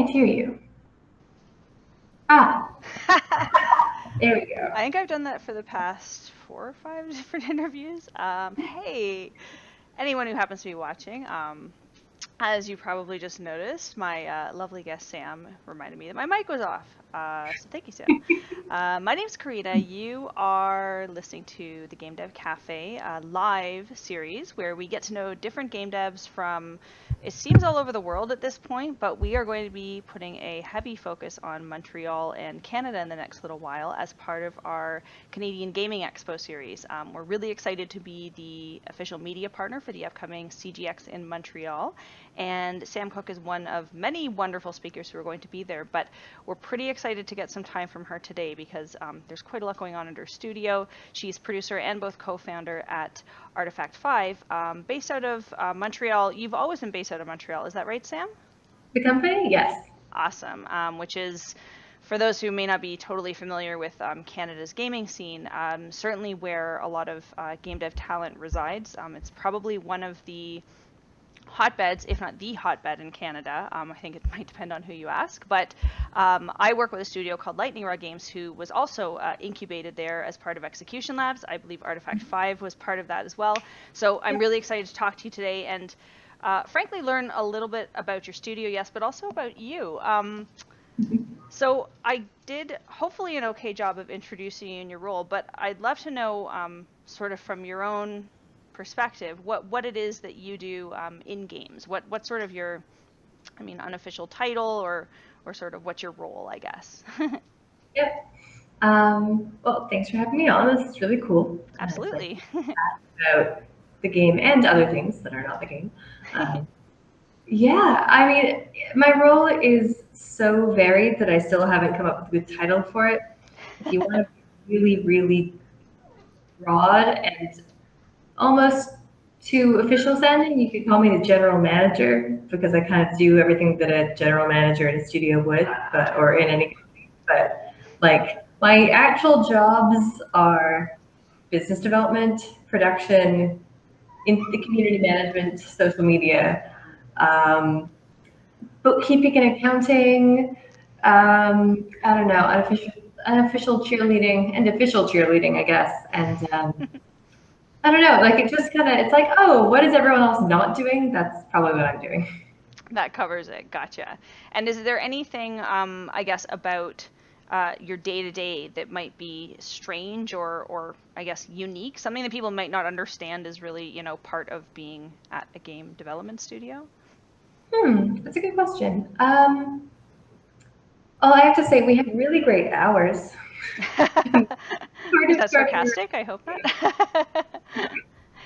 can't hear you. Ah, there we go. I think I've done that for the past 4 or 5 different interviews. Hey, anyone who happens to be watching, as you probably just noticed, my lovely guest Sam reminded me that my mic was off. So thank you, Sam. My name's Karina. You are listening to the Game Dev Cafe live series where we get to know different game devs from, it seems, all over the world at this point, but we are going to be putting a heavy focus on Montreal and Canada in the next little while as part of our Canadian Gaming Expo series. We're really excited to be the official media partner for the upcoming CGX in Montreal. And Sam Cook is one of many wonderful speakers who are going to be there, but we're pretty excited to get some time from her today because there's quite a lot going on in her studio. She's producer and both co-founder at Artifact 5, based out of Montreal. You've always been based out of Montreal, is that right, Sam? The company? Yes. Awesome, which is, for those who may not be totally familiar with Canada's gaming scene, certainly where a lot of game dev talent resides. It's probably one of the hotbeds, if not the hotbed in Canada. I think it might depend on who you ask, but I work with a studio called Lightning Rod Games, who was also incubated there as part of Execution Labs. I believe Artifact 5 was part of that as well. So I'm really excited to talk to you today and frankly learn a little bit about your studio, yes, but also about you. So I did hopefully an okay job of introducing you in your role, but I'd love to know sort of from your own perspective what it is that you do in games. What sort of your, unofficial title or sort of what's your role, I guess. Yep. Well, thanks for having me on. This is really cool. Absolutely. About the game and other things that are not the game. Yeah, I mean, my role is so varied that I still haven't come up with a good title for it. If you want to be really, really broad and almost to official sounding, you could call me the general manager because I kind of do everything that a general manager in a studio would, but or in any company. But like my actual jobs are business development, production, in the community management, social media, um, bookkeeping and accounting. I don't know, unofficial cheerleading and official cheerleading, I guess, and. I don't know, like it just kind of, it's like, oh, what is everyone else not doing? That's probably what I'm doing. That covers it. Gotcha. And is there anything, I guess, about your day to day that might be strange or I guess unique? Something that people might not understand is really, part of being at a game development studio? That's a good question. Well, I have to say we have really great hours. Hard Is to that start. sarcastic? I hope not.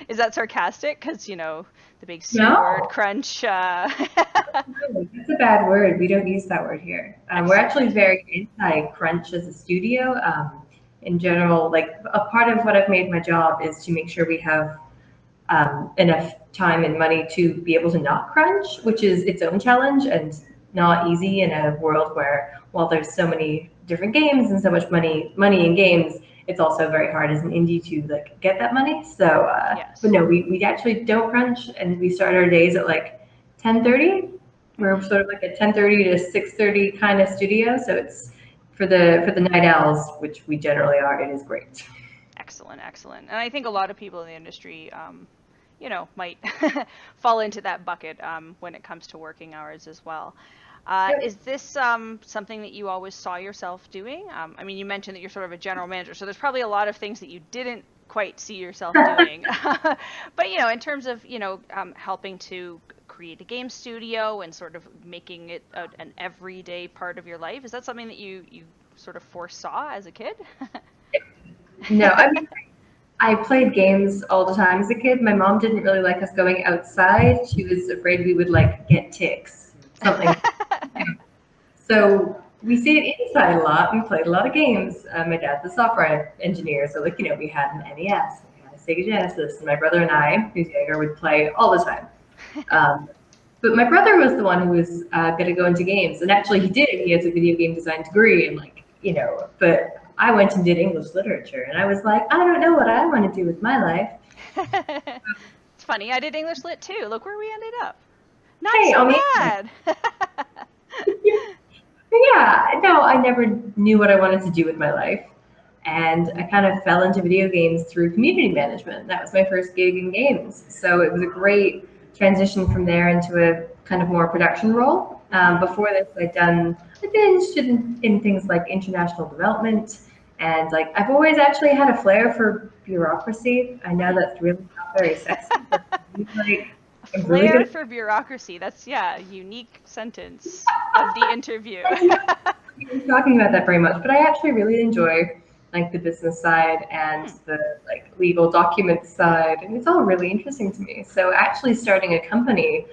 Is that sarcastic? Because, the big C word, No, crunch. no, that's a bad word. We don't use that word here. We're actually Excellent. very anti-crunch as a studio. In general, like a part of what I've made my job is to make sure we have enough time and money to be able to not crunch, which is its own challenge and not easy in a world where, while there's so many different games and so much money in games, it's also very hard as an indie to like get that money. So, but Yes. no, we actually don't crunch, and we start our days at like 10:30. We're Hmm. sort of like a 10:30 to 6:30 kind of studio, so it's for the night owls, which we generally are. It is great. Excellent, excellent. And I think a lot of people in the industry, might fall into that bucket when it comes to working hours as well. Is Yep. this something that you always saw yourself doing? You mentioned that you're sort of a general manager, so there's probably a lot of things that you didn't quite see yourself doing. But, in terms of, helping to create a game studio and sort of making it an everyday part of your life, is that something that you sort of foresaw as a kid? No, I mean, I played games all the time as a kid. My mom didn't really like us going outside. She was afraid we would like get ticks, something. So we stayed inside a lot. We played a lot of games. My dad's a software engineer, so like we had an NES, we had a Sega Genesis, and my brother and I, who's younger, would play all the time. Um, but my brother was the one who was going to go into games, and actually he did. He has a video game design degree, and but I went and did English literature, and I was like, I don't know what I want to do with my life. It's funny, I did English Lit too. Look where we ended up. Not Hey, so on the bad. Yeah, no, I never knew what I wanted to do with my life. And I kind of fell into video games through community management. That was my first gig in games. So it was a great transition from there into a kind of more production role. Before this, I'd been interested in things like international development. And like, I've always actually had a flair for bureaucracy. I know that's really not very sexy, but like, A I'm really flair good for bureaucracy. That's, yeah, a unique sentence of the interview. at talking about that very much, but I actually really enjoy like the business side and Hmm. the like legal document side, and it's all really interesting to me. So actually starting a company,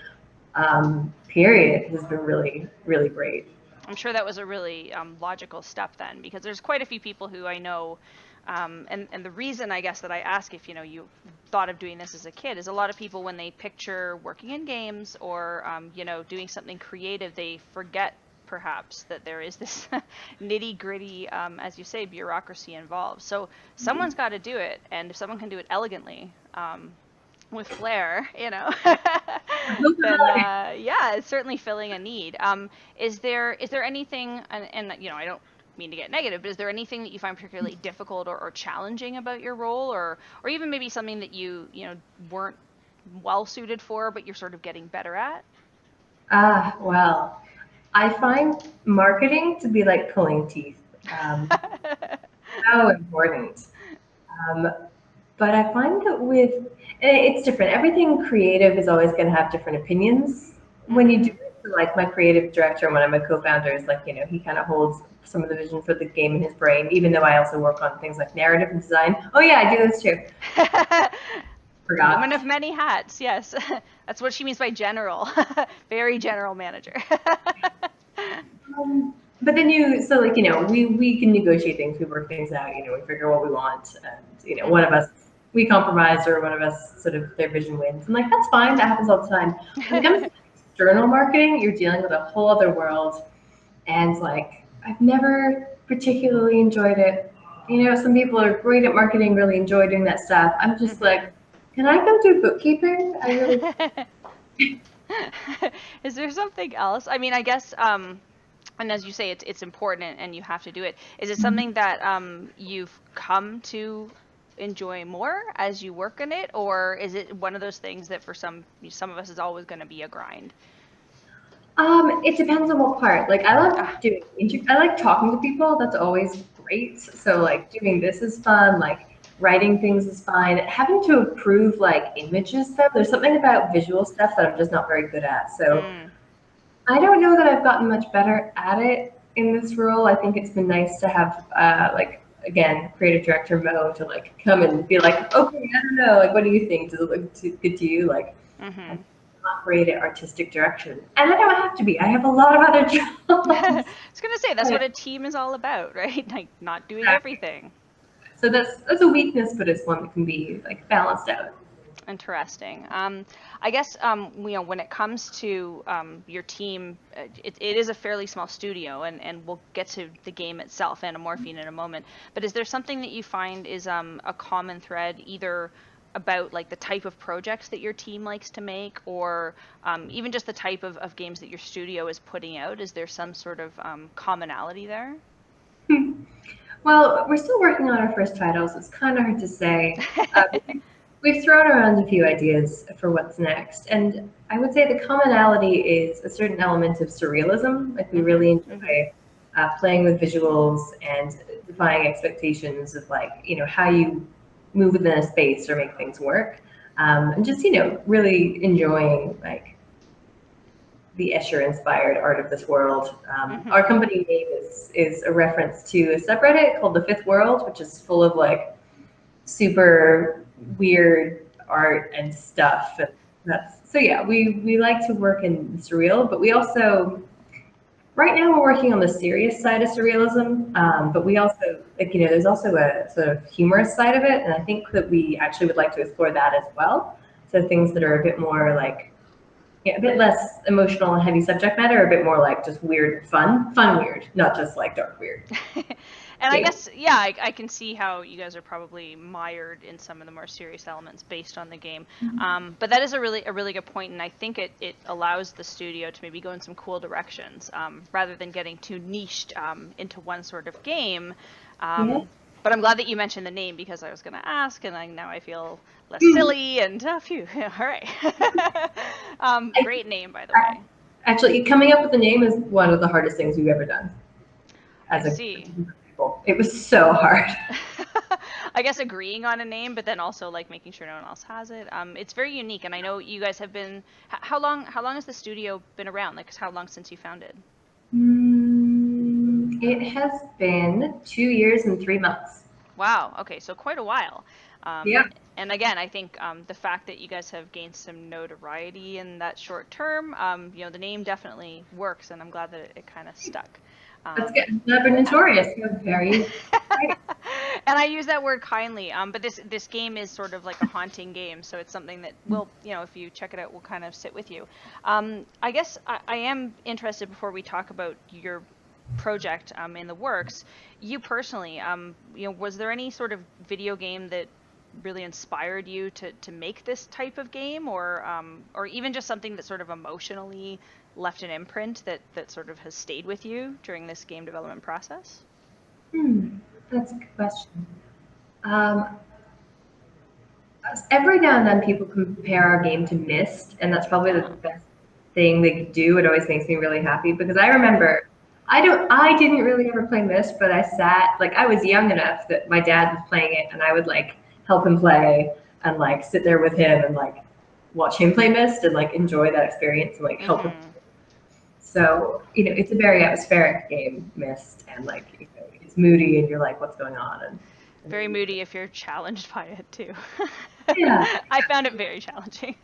period, has been really, really great. I'm sure that was a really logical step then, because there's quite a few people who I know, and the reason I guess that I ask if you thought of doing this as a kid is a lot of people when they picture working in games or doing something creative, they forget perhaps that there is this nitty gritty, as you say, bureaucracy involved. So someone's got to do it, and if someone can do it elegantly, with flair, then yeah, it's certainly filling a need. Is there anything, and I don't mean to get negative, but is there anything that you find particularly difficult or challenging about your role, or even maybe something that you weren't well suited for, but you're sort of getting better at? Well, I find marketing to be like pulling teeth. So important. Um, But I find that it's different. Everything creative is always going to have different opinions when you do Mhm. it. So like my creative director and one of my co-founders, like, he kind of holds some of the vision for the game in his brain, even though I also work on things like narrative and design. Oh yeah, I do this too. Woman Forgot. of many hats, yes. That's what she means by general. Very general manager. But then we can negotiate things, we work things out, we figure what we want, and one of Mhm. us we compromise, or one of us sort of their vision wins, and like that's fine. That happens all the time. When it comes to external marketing, you're dealing with a whole other world, and like I've never particularly enjoyed it. Some people are great at marketing, really enjoy doing that stuff. I'm just Mhm. like, can I go do bookkeeping? I really. Is there something else? I mean, I guess, and as you say, it's important and you have to do it. Is it something that you've come to enjoy more as you work in it, or is it one of those things that for some of us is always going to be a grind? It depends on what part. Like I love Ah. I like talking to people. That's always great. So like doing this is fun. Like writing things is fine. Having to approve like images though, there's something about visual stuff that I'm just not very good at. So Mm. I don't know that I've gotten much better at it in this role. I think it's been nice to have like again creative director mode to like come and be like, okay, I don't know, like what do you think? Does it look good to you? Like I'm Mhm. not great at artistic direction. And I don't have to be. I have a lot of other I jobs. was gonna say that's what a team is all about, right? Like not doing Exactly. everything. So that's a weakness, but it's one that can be like balanced out. Interesting. I guess when it comes to your team, it is a fairly small studio, and we'll get to the game itself, Anamorphine, in a moment. But is there something that you find is a common thread, either about like the type of projects that your team likes to make, or even just the type of games that your studio is putting out? Is there some sort of commonality there? Well, we're still working on our first titles. It's kind of hard to say. We've thrown around a few ideas for what's next, and I would say the commonality is a certain element of surrealism. Like we Mhm. really Mhm. enjoy playing with visuals and defying expectations of like how you move within a space or make things work, and just really enjoying like the Escher-inspired art of this world. Our Mhm. company name is a reference to a subreddit called The Fifth World, which is full of like super weird art and stuff. And so yeah, we like to work in surreal, but we also right now we're working on the serious side of surrealism. But we also like there's also a sort of humorous side of it, and I think that we actually would like to explore that as well. So things that are a bit more like Yeah, a bit less emotional and heavy subject matter, a bit more like just weird, fun weird, not just like dark weird. And I Yeah. guess, yeah, I can see how you guys are probably mired in some of the more serious elements based on the game. But that is a really good point, and I think it allows the studio to maybe go in some cool directions rather than getting too niched into one sort of game. Yeah. But I'm glad that you mentioned the name because I was going to ask, and now I feel less silly and phew. All right. Great name, by the I- way. Actually, coming up with a name is one of the hardest things we've ever done I as a see. group of people. It was so hard. I guess agreeing on a name, but then also like making sure no one else has it. It's very unique, and I know you guys have been. How long has the studio been around? Like, how long since you founded? It has been 2 years and 3 months. Wow. Okay, so quite a while. Yeah. And again, I think the fact that you guys have gained some notoriety in that short term, the name definitely works, and I'm glad that it kind of stuck. That's good. Um, I've been yeah. notorious. You're very exciting. And I use that word kindly. But this game is sort of like a haunting game, so it's something that will, if you check it out, will kind of sit with you. I guess I am interested before we talk about your project in the works. You personally, was there any sort of video game that really inspired you to make this type of game, or even just something that sort of emotionally left an imprint that sort of has stayed with you during this game development process? Hmm, that's a good question. Um, every now and then people compare our game to Myst, and that's probably the Oh, best thing they could do. It always makes me really happy because I remember I didn't really ever play Myst, but I sat like I was young enough that my dad was playing it and I would like help him play and like sit there with him and like watch him play Myst and like enjoy that experience and like help him. mm-hmm. So, it's a very atmospheric game, Myst, and like it's moody and you're like, what's going on? And Very moody if you're challenged by it too. yeah. I found it very challenging.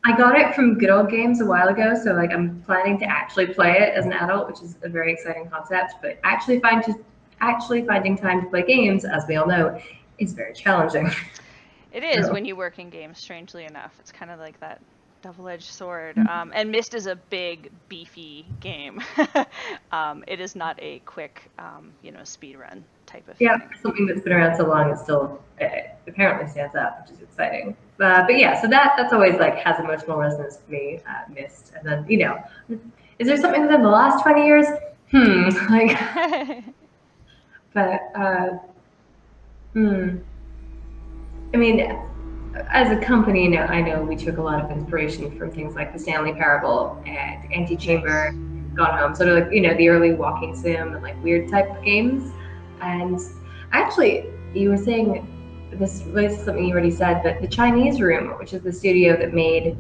I got it from Good Old Games a while ago, so like I'm planning to actually play it as an adult, which is a very exciting concept. But actually finding time to play games, as we all know, is very challenging. It is So when you work in games, strangely enough. It's kind of like that double-edged sword. And Myst is a big, beefy game. It is not a quick, speed run type of yeah, thing. something that's been around so long it still apparently stands up, which is exciting. But yeah, so that's always like has emotional resonance for me. Missed, and then is there something within the last 20 years? Like, but hmm. I mean, as a company, now I know we took a lot of inspiration from things like the Stanley Parable and Antichamber, Nice. Gone Home, sort of like the early walking sim and like weird type of games. And actually, you were saying this relates to something you already said, but the Chinese Room, which is the studio that made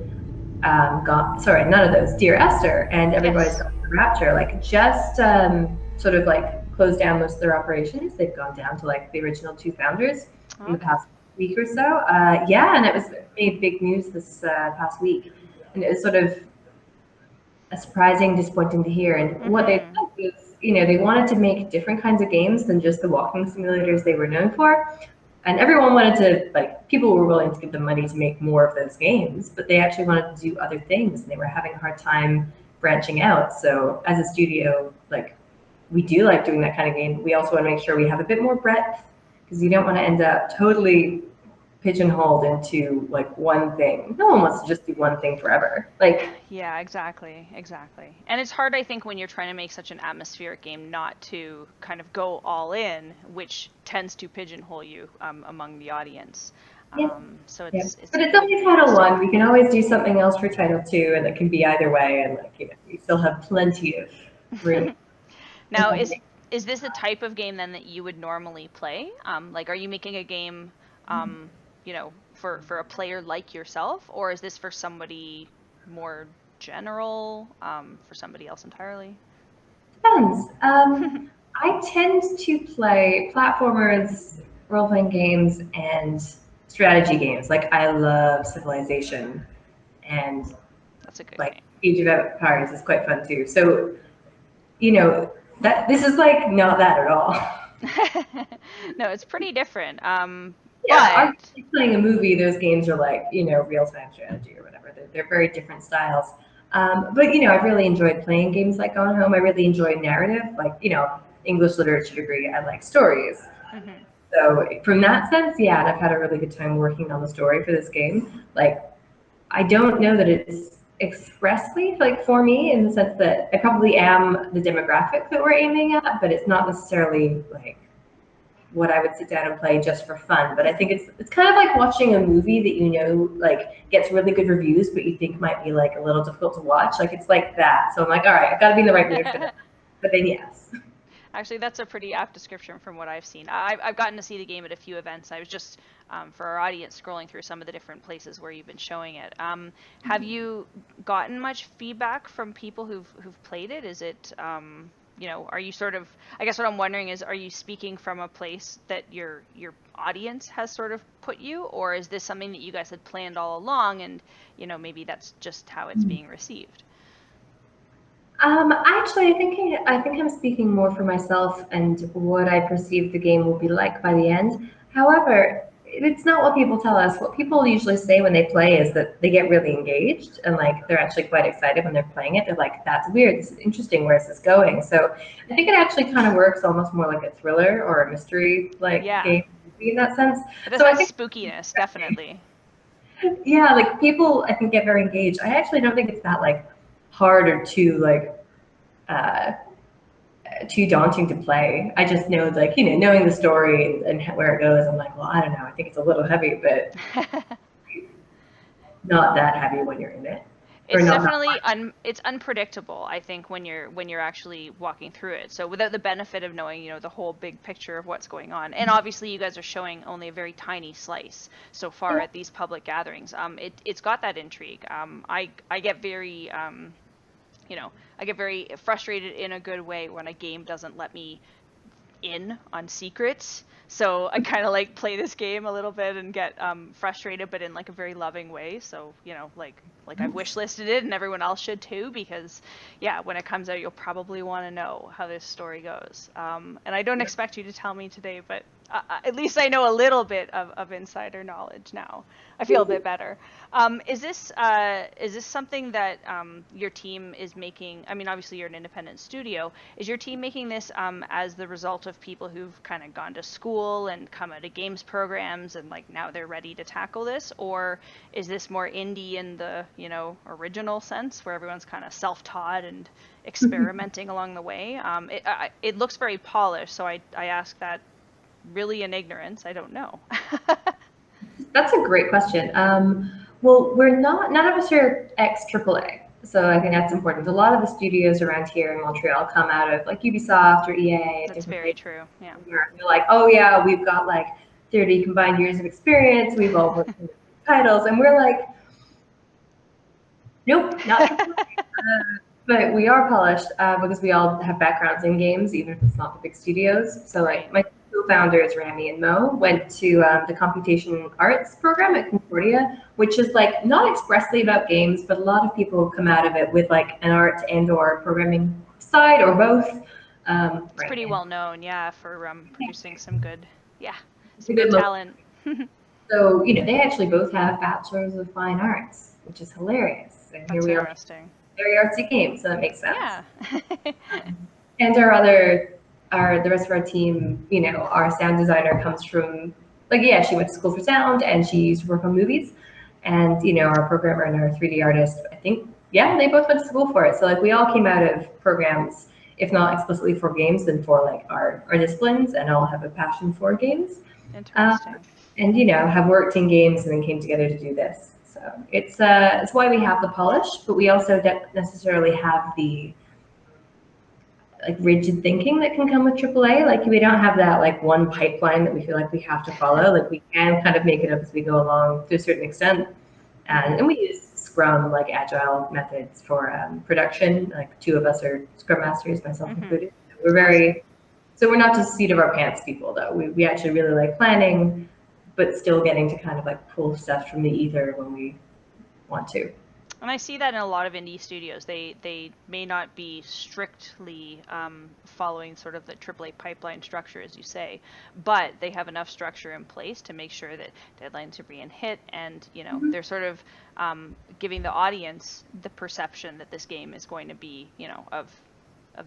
none of those, Dear Esther, and Everybody's Yes. Gone to Rapture, like just sort of like closed down most of their operations. They've gone down to like the original two founders in the Okay. past week or so. Yeah, and it was made big news this past week, and it was sort of a surprising, disappointing to hear. And what they Mm-hmm. said was, they wanted to make different kinds of games than just the walking simulators they were known for. And everyone wanted to, like, people were willing to give them money to make more of those games, but they actually wanted to do other things, and they were having a hard time branching out. So as a studio, like, we do like doing that kind of game. But we also want to make sure we have a bit more breadth because you don't want to end up totally pigeonholed into like one thing. No one wants to just do one thing forever. Like, Yeah, exactly, exactly. And it's hard, I think, when you're trying to make such an atmospheric game not to kind of go all in, which tends to pigeonhole you among the audience. yeah, So yeah. it's But it's good only good Title stuff. One. We can always do something else for Title Two, and it can be either way. And like, we still have plenty of room. Now, is this a type of game then that you would normally play? Like, are you making a game, for a player like yourself, or is this for somebody more general, for somebody else entirely? Depends. I tend to play platformers, role-playing games, and strategy games. Like I love Civilization, and That's a good like game. Age of Empires is quite fun too. So you know that this is like not that at all. No, it's pretty different. Yeah, But playing a movie, those games are like, real-time strategy or whatever. They're very different styles. But, I've really enjoyed playing games like Gone Home. I really enjoy narrative, like, English literature degree. I like stories. mhm. So from that sense, yeah, and I've had a really good time working on the story for this game. Like, I don't know that it's expressly like for me in the sense that I probably am the demographic that we're aiming at, but it's not necessarily like what I would sit down and play just for fun. But I think it's kind of like watching a movie that like gets really good reviews, but you think might be like a little difficult to watch. Like it's like that. So I'm like, all right, I've got to be in the right mood for that. But then yes. Actually, that's a pretty apt description from what I've seen. I've gotten to see the game at a few events. I was just, for our audience, scrolling through some of the different places where you've been showing it. Have you gotten much feedback from people who've played it? Is it, are you sort of, I guess what I'm wondering is, are you speaking from a place that your audience has sort of put you, or is this something that you guys had planned all along and, maybe that's just how it's being received? Actually, I think I'm speaking more for myself and what I perceive the game will be like by the end. However, it's not what people tell us. What people usually say when they play is that they get really engaged and like they're actually quite excited when they're playing it. They're like, "That's weird. This is interesting. Where's this going?" So I think it actually kind of works almost more like a thriller or a mystery like Yeah, game in that sense. it does So I have think spookiness, definitely. yeah, like people I think get very engaged. I actually don't think it's that like hard or too like uh too daunting to play. I just know, like, knowing the story and where it goes, I'm like, well, I don't know. I think it's a little heavy, but not that heavy when you're in it, or It's not that definitely much. it's unpredictable, I think, when you're actually walking through it. So without the benefit of knowing, the whole big picture of what's going on. And obviously you guys are showing only a very tiny slice so far Yeah. at these public gatherings. It's got that intrigue. I get very I get very frustrated in a good way when a game doesn't let me in on secrets. So I kind of like play this game a little bit and get frustrated, but in like a very loving way. So like I've wish listed it, and everyone else should too, because yeah, when it comes out, you'll probably want to know how this story goes. And I don't expect you to tell me today, but at least I know a little bit of insider knowledge now. I feel a bit better. Is this something that your team is making? I mean, obviously you're an independent studio. Is your team making this as the result of people who've kind of gone to school and come out of games programs and like now they're ready to tackle this, or is this more indie in the original sense where everyone's kind of self-taught and experimenting along the way? It looks very polished, so I ask that really in ignorance. I don't know. That's a great question. Well, we're not, none of us are ex AAA. So I think that's important. A lot of the studios around here in Montreal come out of like Ubisoft or EA, That's different very places. true. Yeah. Where they're like, oh yeah, we've got like 30 combined years of experience. We've all worked in titles. And we're like, nope, not AAA. But we are polished because we all have backgrounds in games, even if it's not the big studios. So, Right. like, my co-founders, Rami and Mo, went to the computation arts program at Concordia, which is like not expressly about games, but a lot of people come out of it with like an art and/or programming side or both. It's Right. pretty And well known, yeah, for producing some good, yeah, it's a some good good look. talent. So, they actually both have bachelors of fine arts, which is hilarious. And here That's we are, interesting. very artsy games, so that makes sense. Yeah. And the rest of our team, our sound designer comes from, like, yeah, she went to school for sound and she used to work on movies. And, our programmer and our 3D artist, I think, yeah, they both went to school for it. So, like, we all came out of programs, if not explicitly for games, then for, like, our disciplines and all have a passion for games. Um, Interesting. and, have worked in games and then came together to do this. So it's why we have the polish, but we also don't necessarily have the like rigid thinking that can come with AAA. Like we don't have that like one pipeline that we feel like we have to follow. Like we can kind of make it up as we go along to a certain extent. And, Hmm. and we use Scrum, like agile methods for production. Like two of us are Scrum masters, myself Hmm. included. We're Awesome. very, so we're not just seat of our pants people though. We actually really like planning, but still getting to kind of like pull stuff from the ether when we want to. And I see that in a lot of indie studios. They may not be strictly following sort of the AAA pipeline structure, as you say, but they have enough structure in place to make sure that deadlines are being hit, and they're sort of giving the audience the perception that this game is going to be of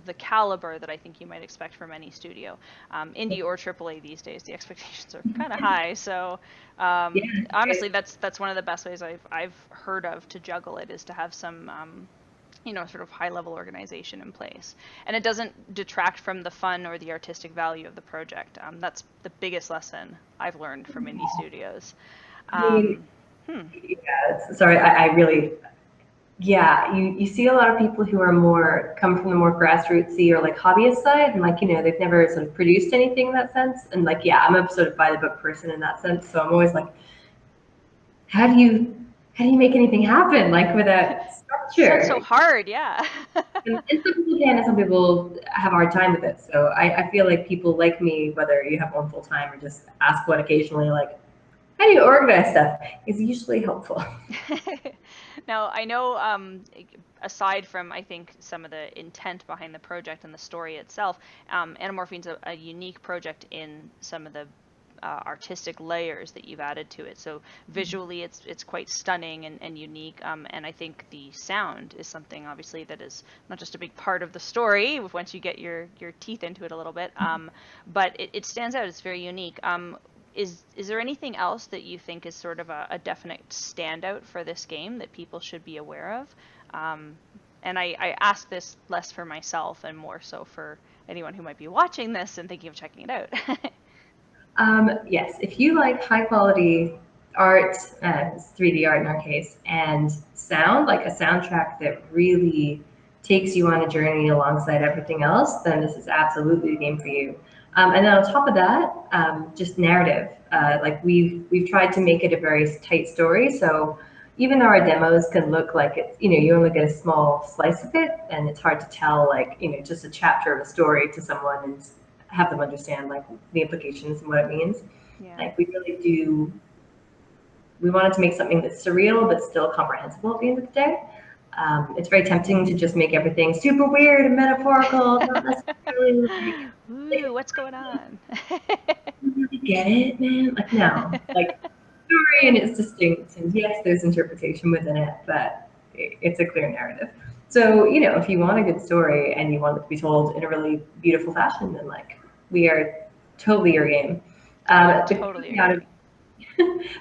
the caliber that I think you might expect from any studio. Indie or AAA these days, the expectations are kind of high. So Yeah, honestly, that's one of the best ways I've heard of to juggle it, is to have some sort of high level organization in place, and it doesn't detract from the fun or the artistic value of the project. That's the biggest lesson I've learned from indie studios. I mean, Um, hmm. yeah, sorry, I really, yeah, you see a lot of people who are more, come from the more grassrootsy or like hobbyist side, and like, they've never sort of produced anything in that sense. And like, yeah, I'm a sort of by the book person in that sense. So I'm always like, how do you, how do you make anything happen like without Sounds so structure? hard, yeah. And some people can, and some people have a hard time with it. So I feel like people like me, whether you have one full time or just ask one occasionally, like, how do you organize stuff, is usually helpful. Now, I know, aside from, I think, some of the intent behind the project and the story itself, Anamorphine's a unique project in some of the artistic layers that you've added to it. So visually, it's quite stunning and unique. And I think the sound is something, obviously, that is not just a big part of the story once you get your teeth into it a little bit, but it stands out. It's very unique. Is there anything else that you think is sort of a definite standout for this game that people should be aware of? And I ask this less for myself and more so for anyone who might be watching this and thinking of checking it out. Yes, if you like high quality art, 3D art in our case, and sound, like a soundtrack that really takes you on a journey alongside everything else, then this is absolutely the game for you. And then on top of that, just narrative. Like we've tried to make it a very tight story. So even though our demos can look like it's, you only get a small slice of it, and it's hard to tell, like, just a chapter of a story to someone and have them understand like the implications and what it means. Yeah. Like we really do, we wanted to make something that's surreal but still comprehensible at the end of the day. It's very tempting to just make everything super weird and metaphorical, not necessarily Ooh, what's going on? you really get it, man. Like no, like story and it's distinct, and yes, there's interpretation within it, but it's a clear narrative. So if you want a good story and you want it to be told in a really beautiful fashion, then like we are totally your game. The Totally caveat agree.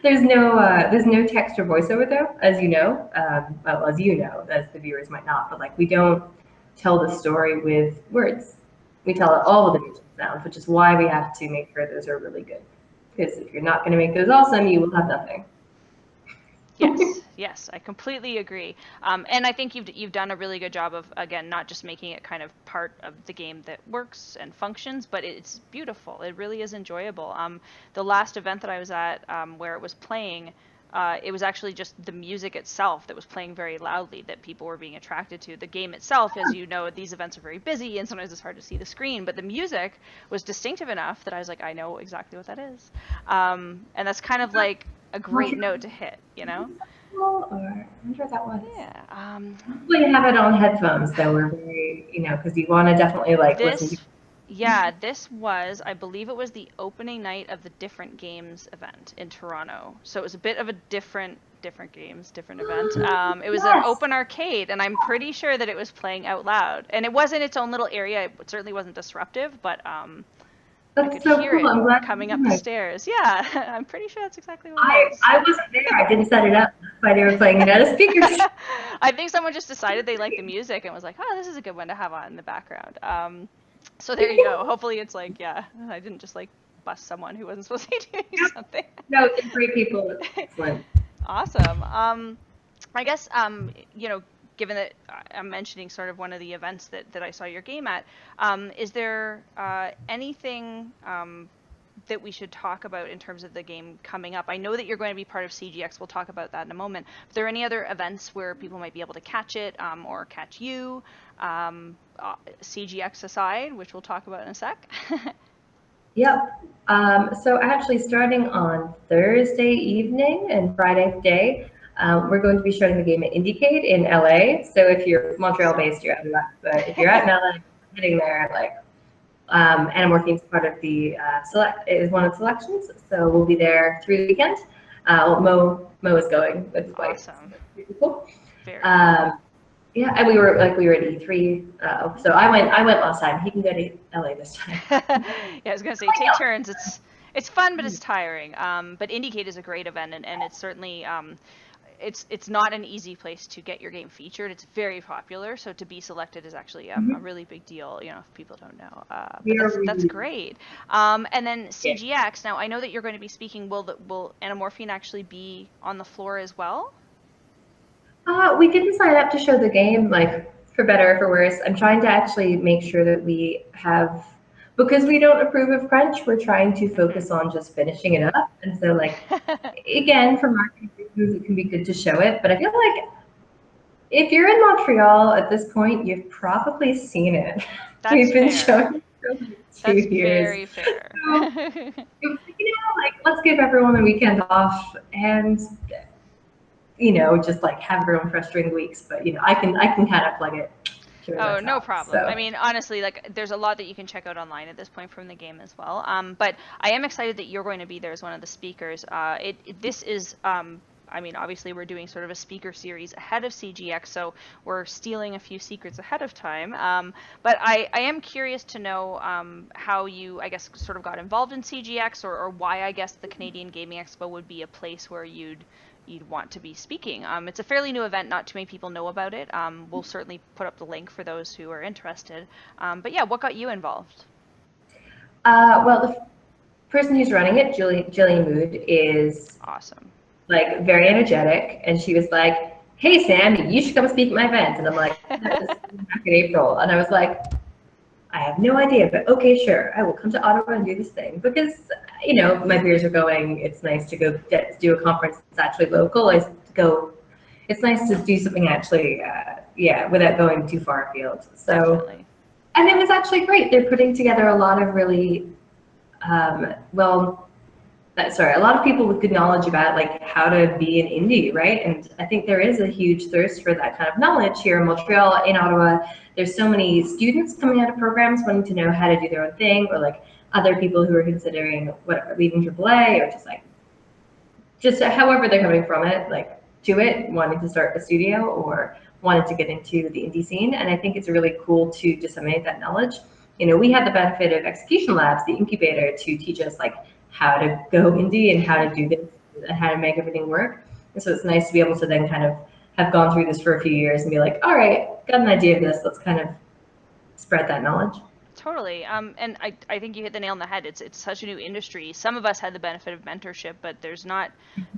there's no text or voiceover though, as you know. Well, as the viewers might not, but like we don't tell the story with words. We tell it all with the sounds, which is why we have to make sure those are really good. Because if you're not going to make those awesome, you will have nothing. Yes, yes, I completely agree. And I think you've done a really good job of, again, not just making it kind of part of the game that works and functions, but it's beautiful. It really is enjoyable. The last event that I was at, where it was playing, it was actually just the music itself that was playing very loudly that people were being attracted to. The game itself, as you know, these events are very busy and sometimes it's hard to see the screen, but the music was distinctive enough that I was like, I know exactly what that is. And that's kind of like a great note to hit, you know? Or I wonder what that was. Yeah. Hopefully you have it on headphones though. We're very, because you want to definitely like listen to. This, yeah, this was, I believe it was the opening night of the Different Games event in Toronto. So it was a bit of a different games, different event. It was an Yes, open arcade, and I'm pretty sure that it was playing out loud. And it was in its own little area. It certainly wasn't disruptive, but I that's could so hear cool. it I'm glad coming up you the know. stairs. Yeah, I'm pretty sure that's exactly what it I was. I wasn't there. I didn't set it up. That's why they were playing it out of speakers. I think someone just decided they liked the music and was like, "Oh, this is a good one to have on in the background." So there you go. Hopefully, it's like, yeah, I didn't just like bust someone who wasn't supposed to be doing something. No, they're great people. It's excellent. Awesome. I guess, given that I'm mentioning sort of one of the events that I saw your game at, is there anything that we should talk about in terms of the game coming up? I know that you're going to be part of CGX. We'll talk about that in a moment. Are there any other events where people might be able to catch it or catch you? CGX aside, which we'll talk about in a sec. Yep. So actually, starting on Thursday evening and Friday day, We're going to be showing the game at Indiecade in LA. So if you're Montreal based, you're out of luck. But if you're out in LA, heading there, like Anamorphine's part of the is one of the selections. So we'll be there through the weekend. Mo is going with his wife. Awesome. So cool. Very cool. Yeah, and we were at E3. So I went last time. He can go to LA this time. Yeah, I was gonna say take turns. It's fun, but it's tiring. But Indiecade is a great event, and it's certainly it's not an easy place to get your game featured. It's very popular, so to be selected is actually a really big deal. You know, if people don't know. But that's great. And then CGX. Now I know that you're going to be speaking. Will Anamorphine actually be on the floor as well? We didn't sign up to show the game, like, for better or for worse. I'm trying to actually make sure that we have, because we don't approve of crunch, we're trying to focus on just finishing it up. And so, like, again, for marketing reasons, it can be good to show it. But I feel like if you're in Montreal at this point, you've probably seen it. We've been showing it for like 2 years. Very fair. So, like, let's give everyone a weekend off and just like have everyone fresh during the weeks, but I can kind of plug it. Oh, no problem. So. I mean, honestly, like there's a lot that you can check out online at this point from the game as well. But I am excited that you're going to be there as one of the speakers. This is, I mean, obviously we're doing sort of a speaker series ahead of CGX, so we're stealing a few secrets ahead of time. But I am curious to know how you, I guess, sort of got involved in CGX, or why, I guess, the Canadian Gaming Expo would be a place where you'd want to be speaking. It's a fairly new event, not too many people know about it. We'll certainly put up the link for those who are interested. But yeah, what got you involved? Well, the person who's running it, Jillian Mood, is awesome. Like very energetic, and she was like, "Hey Sam, you should come speak at my event." And I'm like, "That was back in April," and I was like, I have no idea, but okay, sure, I will come to Ottawa and do this thing because my peers are going. It's nice to go do a conference that's actually local. It's nice to do something actually, without going too far afield. So, definitely. And it was actually great. They're putting together a lot of really, a lot of people with good knowledge about like how to be an indie, right? And I think there is a huge thirst for that kind of knowledge here in Montreal, in Ottawa. There's so many students coming out of programs wanting to know how to do their own thing, or like other people who are considering leaving AAA, or just however they're coming from it, like to it, wanting to start a studio or wanted to get into the indie scene. And I think it's really cool to disseminate that knowledge. We had the benefit of Execution Labs, the incubator, to teach us like how to go indie and how to do this and how to make everything work. And so it's nice to be able to then kind of have gone through this for a few years and be like, all right, got an idea of this, let's kind of spread that knowledge. Totally. And I think you hit the nail on the head. It's such a new industry. Some of us had the benefit of mentorship, but there's not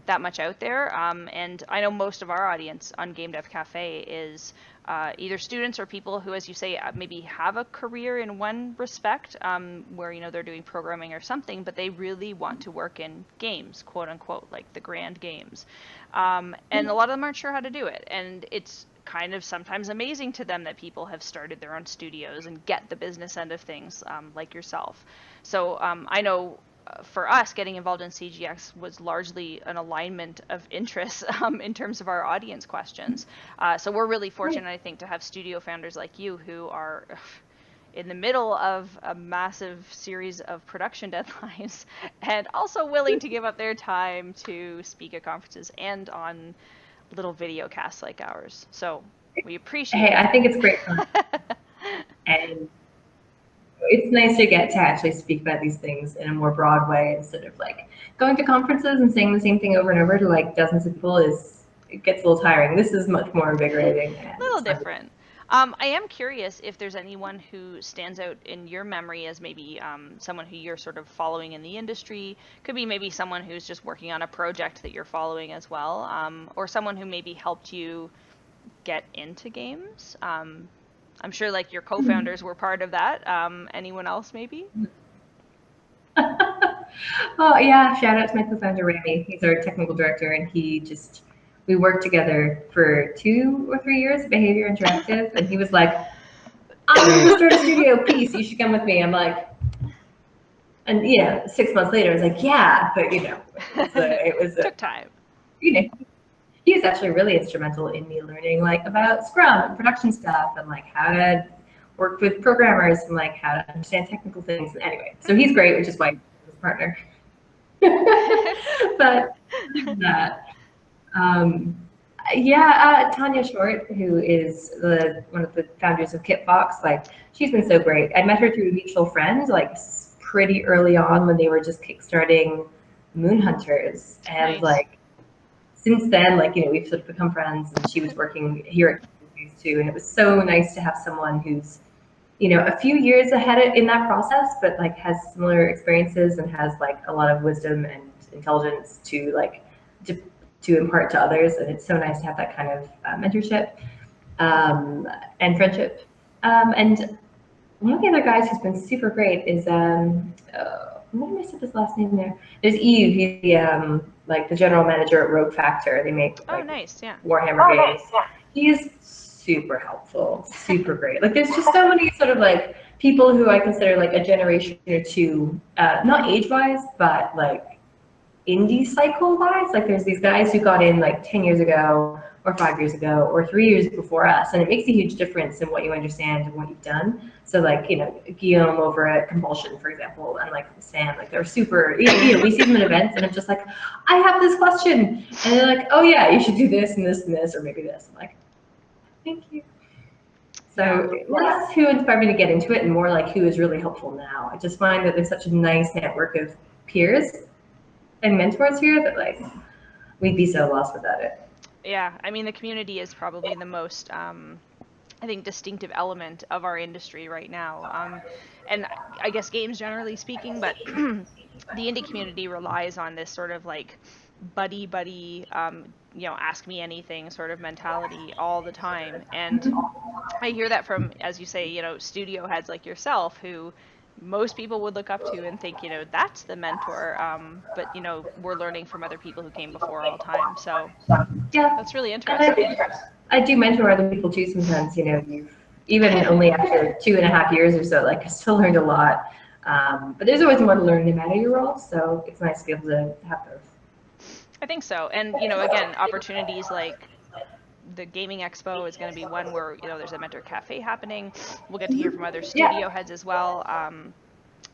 that much out there. And I know most of our audience on GameDev Cafe is either students or people who, as you say, maybe have a career in one respect, where they're doing programming or something, but they really want to work in games, quote unquote, like the grand games. And a lot of them aren't sure how to do it. And it's kind of sometimes amazing to them that people have started their own studios and get the business end of things, like yourself. So I know for us, getting involved in CGX was largely an alignment of interests in terms of our audience questions. So we're really fortunate, I think, to have studio founders like you who are in the middle of a massive series of production deadlines and also willing to give up their time to speak at conferences and on little video casts like ours. So we appreciate it. I think it's great fun. And it's nice to get to actually speak about these things in a more broad way instead of like going to conferences and saying the same thing over and over to like dozens of people. It gets a little tiring. This is much more invigorating. A little different. I am curious if there's anyone who stands out in your memory as maybe someone who you're sort of following in the industry. Could be maybe someone who's just working on a project that you're following as well, or someone who maybe helped you get into games. I'm sure like your co-founders were part of that. Anyone else maybe? Oh yeah, shout out to my co-founder Rami. He's our technical director, and we worked together for 2 or 3 years, Behavior Interactive, and he was like, I'm going to start a studio, peace, you should come with me. I'm like, and 6 months later, I was like, yeah, but it was took time. You he was actually really instrumental in me learning like about Scrum and production stuff and like how to work with programmers and like how to understand technical things. Anyway, so he's great, which is why he's his partner. But that, um, yeah, Tanya Short, who is one of the founders of Kitbox, like she's been so great. I met her through a mutual friend, like pretty early on when they were just kickstarting Moon Hunters, and Nice. like since then, like we've sort of become friends. And she was working here at GameDev too, and it was so nice to have someone who's a few years ahead in that process, but like has similar experiences and has like a lot of wisdom and intelligence to like to impart to others. And it's so nice to have that kind of mentorship and friendship. And one of the other guys who's been super great is what did I miss his last name there? There's Eve. He's the like the general manager at Rogue Factor. They make like nice, yeah. Warhammer games. He is super helpful, super great. Like there's just so many sort of like people who I consider like a generation or two, not age-wise, but like indie cycle-wise. Like there's these guys who got in like 10 years ago or 5 years ago or 3 years before us, and it makes a huge difference in what you understand and what you've done. So like Guillaume over at Compulsion, for example, and like Sam, like they're super. We see them at events, and I'm just like, I have this question, and they're like, oh yeah, you should do this and this and this, or maybe this. I'm like, thank you. So less who inspired me to get into it and more like who is really helpful now. I just find that there's such a nice network of peers and mentors here that like we'd be so lost without it. Yeah, I mean the community is probably the most I think distinctive element of our industry right now. And I guess games generally speaking, but the indie community relies on this sort of like buddy, ask me anything sort of mentality all the time. And I hear that from, as you say, studio heads like yourself who most people would look up to and think, that's the mentor. But, we're learning from other people who came before all the time. So yeah, that's really interesting. I do mentor other people too sometimes, even only after 2.5 years or so, like I still learned a lot. But there's always more to learn no matter your role. So it's nice to be able to have those. I think so. And, again, opportunities like the Gaming Expo is going to be one where, there's a mentor cafe happening. We'll get to hear from other studio heads as well.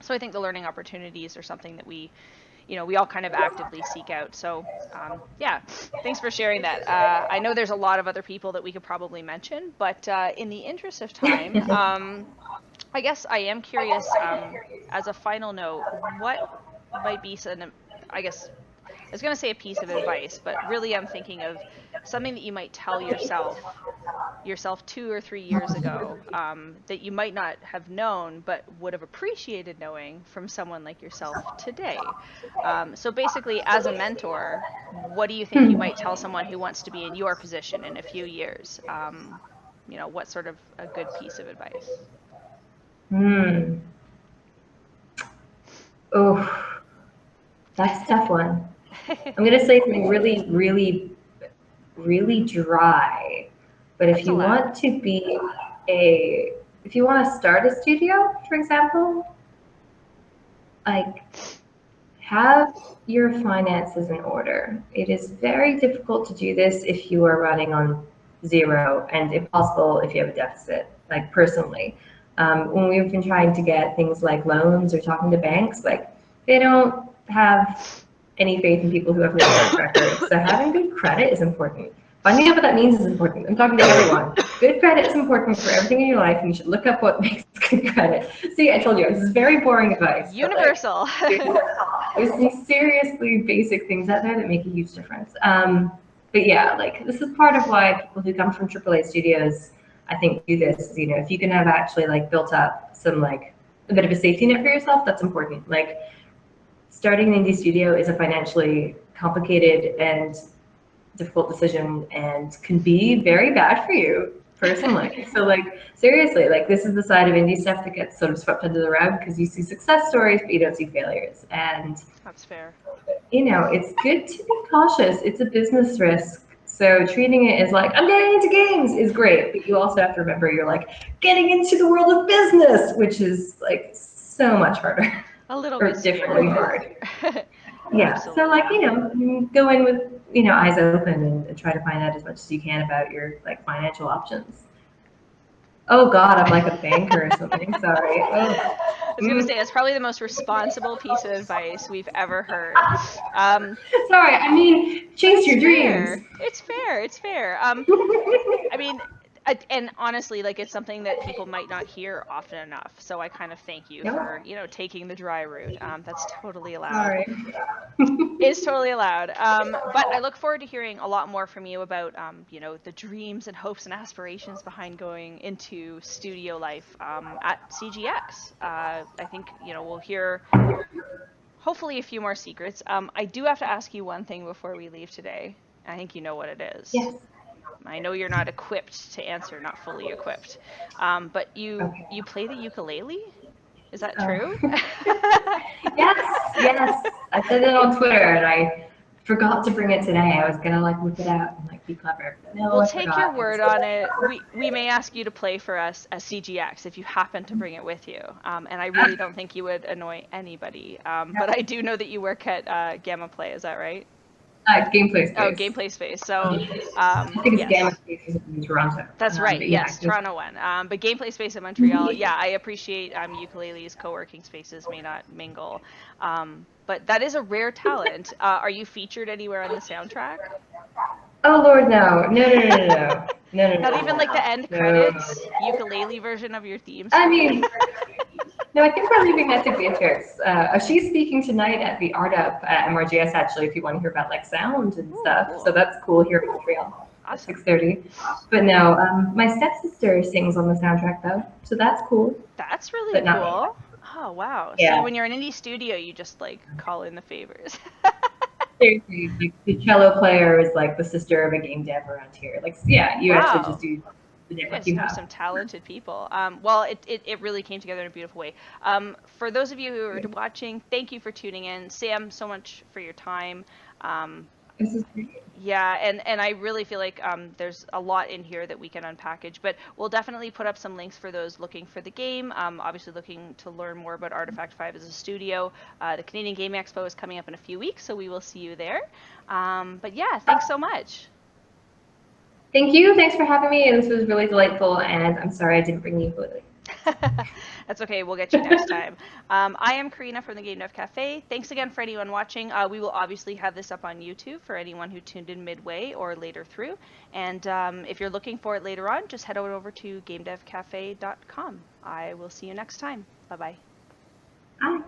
So I think the learning opportunities are something that we all kind of actively seek out. So yeah, thanks for sharing that. I know there's a lot of other people that we could probably mention, but in the interest of time, I guess I am curious, as a final note, what might be some, I guess, I was going to say a piece of advice, but really I'm thinking of something that you might tell yourself 2 or 3 years ago, that you might not have known but would have appreciated knowing from someone like yourself today. So basically, as a mentor, what do you think you might tell someone who wants to be in your position in a few years? What sort of a good piece of advice? Oh, that's a tough one. I'm going to say something really, really, really dry. But if you want to if you want to start a studio, for example, like have your finances in order. It is very difficult to do this if you are running on zero, and impossible if you have a deficit, like personally. When we've been trying to get things like loans or talking to banks, like they don't have any faith in people who have no credit records. So having good credit is important. Finding out what that means is important. I'm talking to everyone. Good credit is important for everything in your life, and you should look up what makes good credit. See, I told you, this is very boring advice. Universal. There's some seriously basic things out there that make a huge difference. But yeah, like this is part of why people who come from AAA studios, I think, do this. If you can have actually like built up some like a bit of a safety net for yourself, that's important. Like starting an indie studio is a financially complicated and difficult decision and can be very bad for you personally. So like seriously, like this is the side of indie stuff that gets sort of swept under the rug because you see success stories but you don't see failures. And that's fair. It's good to be cautious. It's a business risk. So treating it as like, I'm getting into games is great, but you also have to remember you're like getting into the world of business, which is like so much harder. A little bit differently hard. Yeah. So Absolutely. like, go in with, eyes open and try to find out as much as you can about your like financial options. Oh God, I'm like a banker or something. Sorry. Oh. I was gonna say that's probably the most responsible piece of advice we've ever heard. Um, Sorry. I mean, but chase it's your dreams. fair. It's fair. It's fair. I mean, and honestly, like it's something that people might not hear often enough. So I kind of thank you No. for, taking the dry route. That's totally allowed. Sorry. Is totally allowed. But I look forward to hearing a lot more from you about, the dreams and hopes and aspirations behind going into studio life at CGX. I think, we'll hear hopefully a few more secrets. I do have to ask you one thing before we leave today. I think you know what it is. Yes. I know you're not equipped to answer, not fully equipped. But you Okay. play the ukulele? Is that Oh. true? Yes, yes. I said it on Twitter and I forgot to bring it today. I was gonna like whip it out and like be clever, but no, We'll I take your forgot. word on it. We may ask you to play for us at CGX if you happen to bring it with you. And I really don't think you would annoy anybody. But I do know that you work at Gamma Play. Is that right? Gameplay Oh, space. Gameplay Space. So, I think it's Gamma yes. Space in Toronto. That's right. But yeah, Yes, Toronto one. But Gameplay Space in Montreal. Yeah, I appreciate ukuleles, co-working spaces may not mingle. But that is a rare talent. Are you featured anywhere on the soundtrack? oh Lord, no, no, no, no, no, no, no, Not no, even like the end no, credits ukulele version of your theme I song? mean, no, I think we're leaving that to Beatrix. She's speaking tonight at the Art Up at MRGS actually. If you want to hear about like sound and Ooh, stuff, so cool. that's cool here in Montreal at Awesome. 6:30. But no, my stepsister sings on the soundtrack though, so that's cool, That's really but not me. cool. Oh, wow. See, Yeah. when you're an indie studio, you just like call in the favors. Seriously, like the cello player is like the sister of a game dev around here. Like, yeah, you actually just Wow. do the You network guys you know have. some talented people. Well, it really came together in a beautiful way. For those of you who are watching, thank you for tuning in. Sam, so much for your time. Um, This is great. yeah, and I really feel like there's a lot in here that we can unpackage, but we'll definitely put up some links for those looking for the game, obviously looking to learn more about Artifact 5 as a studio. The Canadian Game Expo is coming up in a few weeks, so we will see you there. But yeah, thanks so much. Thank you. Thanks for having me. This was really delightful, and I'm sorry I didn't bring you food. That's okay. We'll get you next time. I am Karina from the GameDev Cafe. Thanks again for anyone watching. We will obviously have this up on YouTube for anyone who tuned in midway or later through. And if you're looking for it later on, just head over to GameDevCafe.com. I will see you next time. Bye-bye. Bye.